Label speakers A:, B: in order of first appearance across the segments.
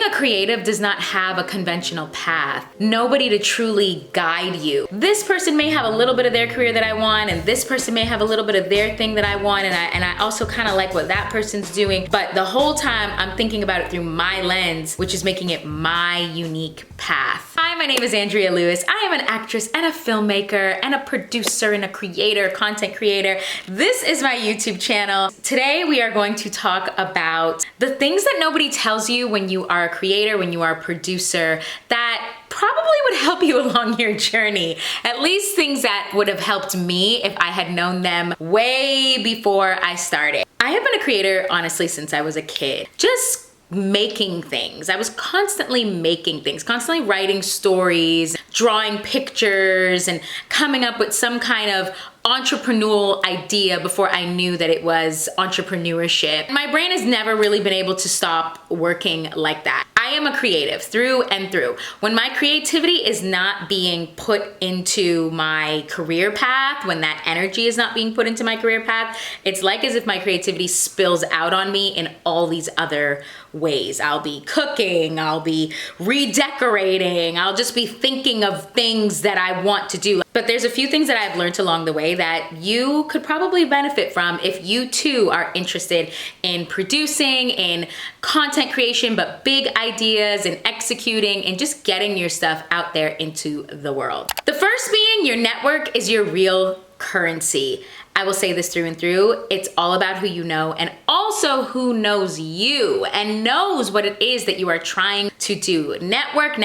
A: Being a creative does not have a conventional path. Nobody to truly guide you. This person may have a little bit of their career that I want, and this person may have a little bit of their thing that I want, and I also kind of like what that person's doing, but the whole time I'm thinking about it through my lens, which is making it my unique path. Hi, my name is Andrea Lewis. I am an actress and a filmmaker and a producer and a creator, content creator. This is my YouTube channel. Today we are going to talk about the things that nobody tells you when you are a creator, when you are a producer, that probably would help you along your journey. At least things that would have helped me if I had known them way before I started. I have been a creator, honestly, since I was a kid. Just making things. I was constantly making things, constantly writing stories, drawing pictures, and coming up with some kind of entrepreneurial idea before I knew that it was entrepreneurship. My brain has never really been able to stop working like that. I am a creative through and through. When my creativity is not being put into my career path, when that energy is not being put into my career path, it's like as if my creativity spills out on me in all these other ways. I'll be cooking, I'll be redecorating, I'll just be thinking of things that I want to do. But there's a few things that I've learned along the way that you could probably benefit from if you too are interested in producing, in content creation, but big ideas and executing and just getting your stuff out there into the world. The first being your network is your real currency. I will say this through and through. It's all about who you know and also who knows you and knows what it is that you are trying to do. Network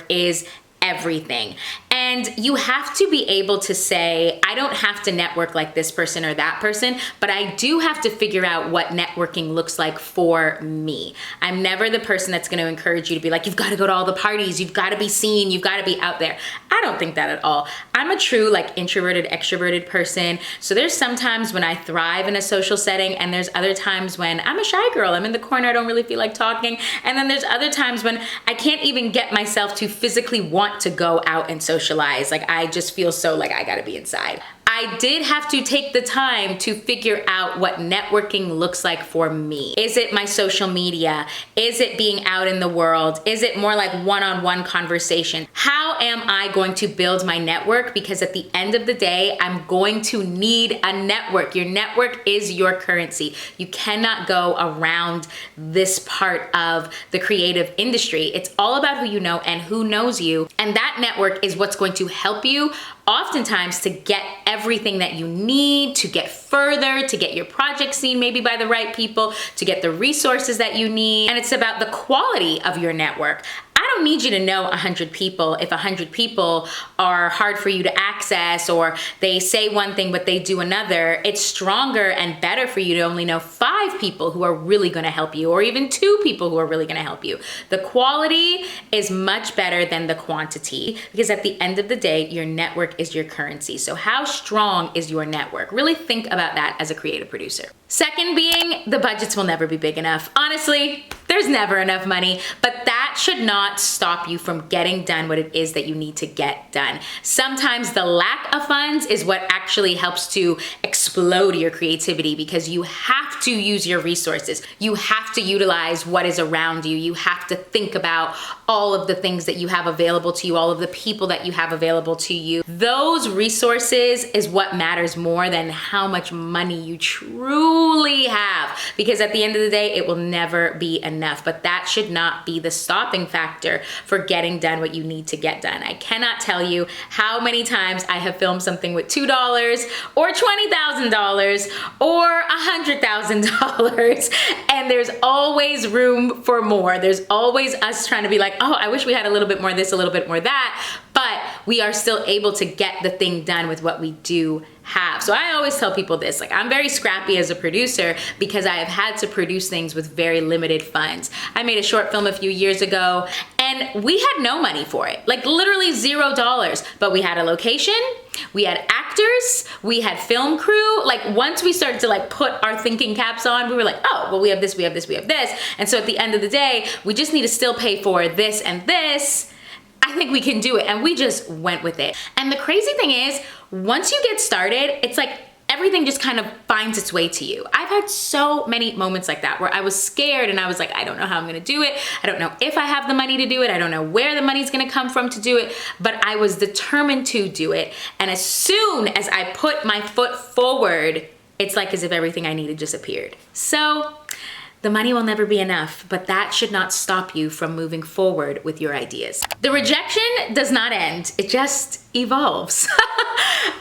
A: is everything. And you have to be able to say, I don't have to network like this person or that person, but I do have to figure out what networking looks like for me. I'm never the person that's going to encourage you to be like, you've got to go to all the parties, you've got to be seen, you've got to be out there. I don't think that at all. I'm a true like introverted, extroverted person. So there's sometimes when I thrive in a social setting, and there's other times when I'm a shy girl, I'm in the corner, I don't really feel like talking. And then there's other times when I can't even get myself to physically want to go out and socialize. Like I just feel so like I gotta be inside. I did have to take the time to figure out what networking looks like for me. Is it my social media? Is it being out in the world? Is it more like one-on-one conversation? How am I going to build my network? Because at the end of the day, I'm going to need a network. Your network is your currency. You cannot go around this part of the creative industry. It's all about who you know and who knows you. And that network is what's going to help you oftentimes to get everything that you need, to get further, to get your project seen maybe by the right people, to get the resources that you need. And it's about the quality of your network. I don't need you to know 100 people if 100 people are hard for you to access or they say one thing but they do another. It's stronger and better for you to only know 5 people who are really going to help you, or even 2 people who are really going to help you. The quality is much better than the quantity, because at the end of the day, your network is your currency. So how strong is your network? Really think about that as a creative producer. Second being, the budgets will never be big enough. Honestly, there's never enough money, but that should not stop you from getting done what it is that you need to get done. Sometimes the lack of funds is what actually helps to explode your creativity, because you have to use your resources. You have to utilize what is around you. You have to think about all of the things that you have available to you, all of the people that you have available to you. Those resources is what matters more than how much money you truly have, because at the end of the day, it will never be enough. But that should not be the stopping factor for getting done what you need to get done. I cannot tell you how many times I have filmed something with $2 or $20,000 or $100,000, and there's always room for more. There's always us trying to be like, oh, I wish we had a little bit more of this, a little bit more of that, but we are still able to get the thing done with what we do have. So I always tell people this, like, I'm very scrappy as a producer because I have had to produce things with very limited funds. I made a short film a few years ago and we had no money for it, like literally $0, but we had a location, we had actors, we had film crew. Like once we started to like put our thinking caps on, we were like, oh, well, we have this, we have this, we have this. And so at the end of the day, we just need to still pay for this and this. I think we can do it. And we just went with it. And the crazy thing is, once you get started, it's like everything just kind of finds its way to you. I've had so many moments like that where I was scared and I was like, I don't know how I'm gonna do it. I don't know if I have the money to do it. I don't know where the money's gonna come from to do it, but I was determined to do it. And as soon as I put my foot forward, it's like as if everything I needed just appeared. So the money will never be enough, but that should not stop you from moving forward with your ideas. The rejection does not end, it just evolves.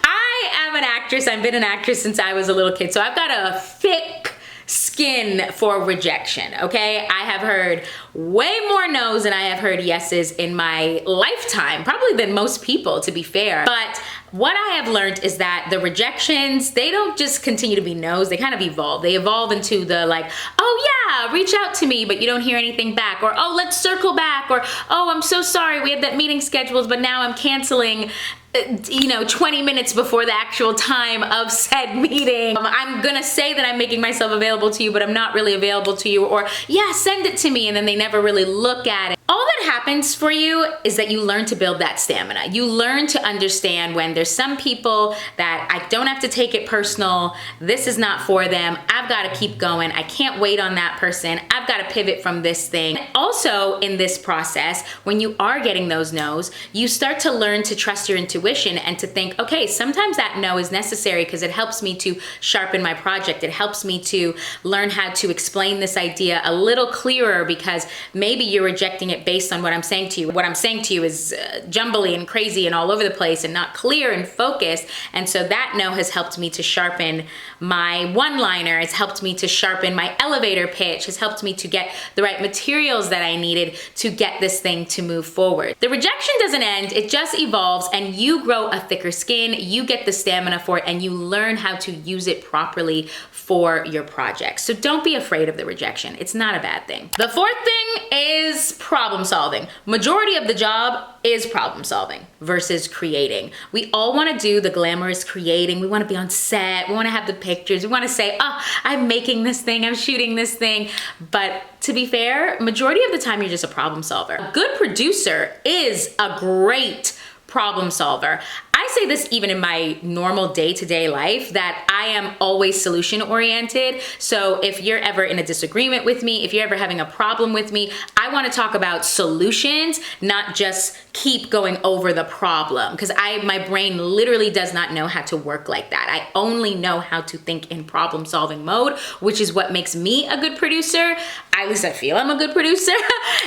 A: I am an actress, I've been an actress since I was a little kid, so I've got a thick skin for rejection, okay? I have heard way more no's than I have heard yeses in my lifetime, probably than most people, to be fair. But what I have learned is that the rejections, they don't just continue to be no's, they kind of evolve. They evolve into the like, oh yeah, reach out to me, but you don't hear anything back. Or, oh, let's circle back. Or, oh, I'm so sorry, we had that meeting scheduled, but now I'm canceling 20 minutes before the actual time of said meeting. I'm gonna say that I'm making myself available to you, but I'm not really available to you. Or, yeah, send it to me, and then they never really look at it. All that happens for you is that you learn to build that stamina. You learn to understand when there's some people that I don't have to take it personal. This is not for them. I've got to keep going. I can't wait on that person. I've got to pivot from this thing. Also, in this process, when you are getting those no's, you start to learn to trust your intuition and to think, okay, sometimes that no is necessary because it helps me to sharpen my project. It helps me to learn how to explain this idea a little clearer because maybe you're rejecting it based on what I'm saying to you. What I'm saying to you is jumbly and crazy and all over the place and not clear and focused. And so that no has helped me to sharpen my one-liner. It's helped me to sharpen my elevator pitch. Has helped me to get the right materials that I needed to get this thing to move forward. The rejection doesn't end, it just evolves, and you grow a thicker skin, you get the stamina for it, and you learn how to use it properly for your project. So don't be afraid of the rejection. It's not a bad thing. The fourth thing is problem solving. Majority of the job is problem solving versus creating. We all want to do the glamorous creating. We want to be on set. We want to have the pictures. We want to say, oh, I'm making this thing. I'm shooting this thing. But to be fair, majority of the time, you're just a problem solver. A good producer is a great problem solver. I say this even in my normal day-to-day life, that I am always solution-oriented. So if you're ever in a disagreement with me, if you're ever having a problem with me, I want to talk about solutions, not just keep going over the problem. Because my brain literally does not know how to work like that. I only know how to think in problem-solving mode, which is what makes me a good producer. At least I feel I'm a good producer,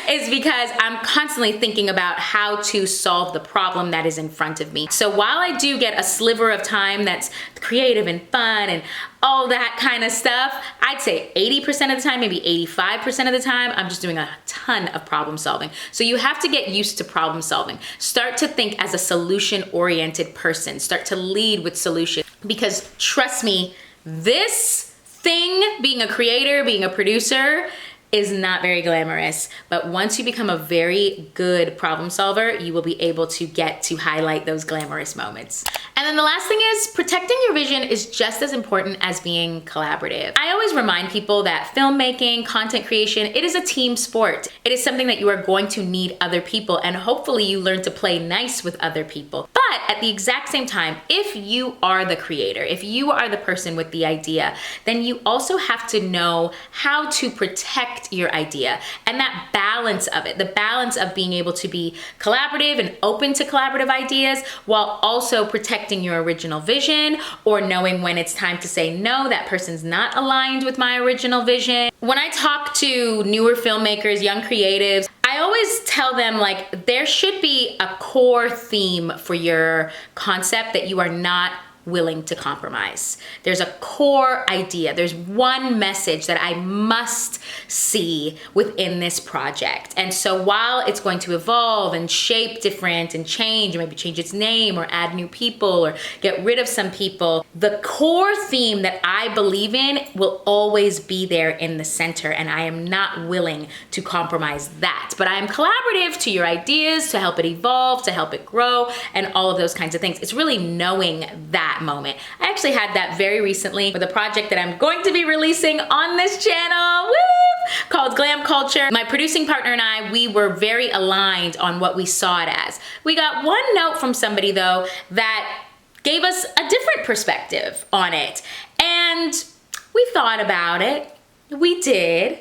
A: is because I'm constantly thinking about how to solve the problem that is in front of me. So while I do get a sliver of time that's creative and fun and all that kind of stuff, I'd say 80% of the time, maybe 85% of the time, I'm just doing a ton of problem solving. So you have to get used to problem solving. Start to think as a solution-oriented person. Start to lead with solutions. Because trust me, this thing, being a creator, being a producer, is not very glamorous, but once you become a very good problem solver, you will be able to get to highlight those glamorous moments. And then the last thing is, protecting your vision is just as important as being collaborative. I always remind people that filmmaking, content creation, it is a team sport. It is something that you are going to need other people, and hopefully you learn to play nice with other people. But at the exact same time, if you are the creator, if you are the person with the idea, then you also have to know how to protect your idea, and that balance of it, the balance of being able to be collaborative and open to collaborative ideas while also protecting your original vision, or knowing when it's time to say, no, that person's not aligned with my original vision. When I talk to newer filmmakers, young creatives, I always tell them, like, there should be a core theme for your concept that you are not willing to compromise. There's a core idea. There's one message that I must see within this project. And so while it's going to evolve and shape different and change, maybe change its name or add new people or get rid of some people, the core theme that I believe in will always be there in the center, and I am not willing to compromise that. But I am collaborative to your ideas, to help it evolve, to help it grow, and all of those kinds of things. It's really knowing that moment. I actually had that very recently with a project that I'm going to be releasing on this channel, woo, called Glam Culture. My producing partner and I, we were very aligned on what we saw it as. We got one note from somebody though that gave us a different perspective on it. And we thought about it. We did.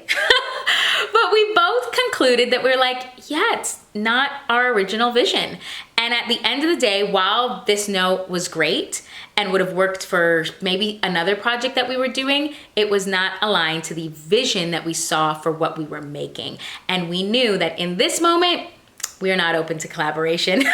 A: But we both concluded that we're like, yeah, it's not our original vision. And at the end of the day, while this note was great and would have worked for maybe another project that we were doing, it was not aligned to the vision that we saw for what we were making. And we knew that in this moment, we are not open to collaboration.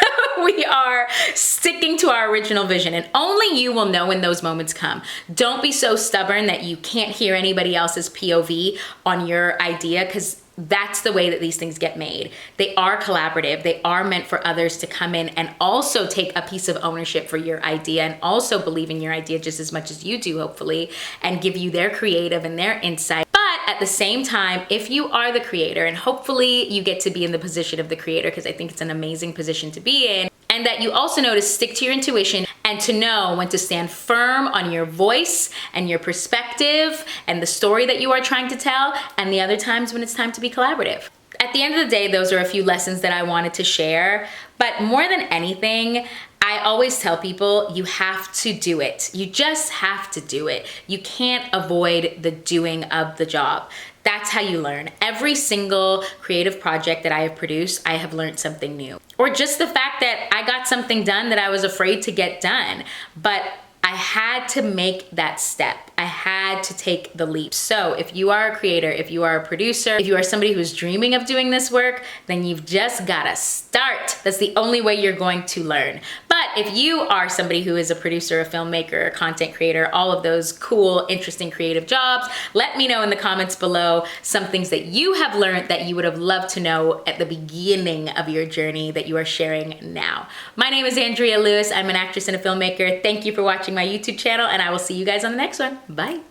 A: We are sticking to our original vision, and only you will know when those moments come. Don't be so stubborn that you can't hear anybody else's POV on your idea, because that's the way that these things get made. They are collaborative. They are meant for others to come in and also take a piece of ownership for your idea and also believe in your idea just as much as you do, hopefully, and give you their creative and their insight. At the same time, if you are the creator, and hopefully you get to be in the position of the creator, because I think it's an amazing position to be in, and that you also know to stick to your intuition and to know when to stand firm on your voice and your perspective and the story that you are trying to tell, and the other times when it's time to be collaborative. At the end of the day, those are a few lessons that I wanted to share, but more than anything, I always tell people you have to do it. You just have to do it. You can't avoid the doing of the job. That's how you learn. Every single creative project that I have produced, I have learned something new. Or just the fact that I got something done that I was afraid to get done, but I had to make that step. I had to take the leap. So if you are a creator, if you are a producer, if you are somebody who's dreaming of doing this work, then you've just gotta start. That's the only way you're going to learn. But if you are somebody who is a producer, a filmmaker, a content creator, all of those cool, interesting, creative jobs, let me know in the comments below some things that you have learned that you would have loved to know at the beginning of your journey that you are sharing now. My name is Andrea Lewis. I'm an actress and a filmmaker. Thank you for watching my YouTube channel, and I will see you guys on the next one. Bye.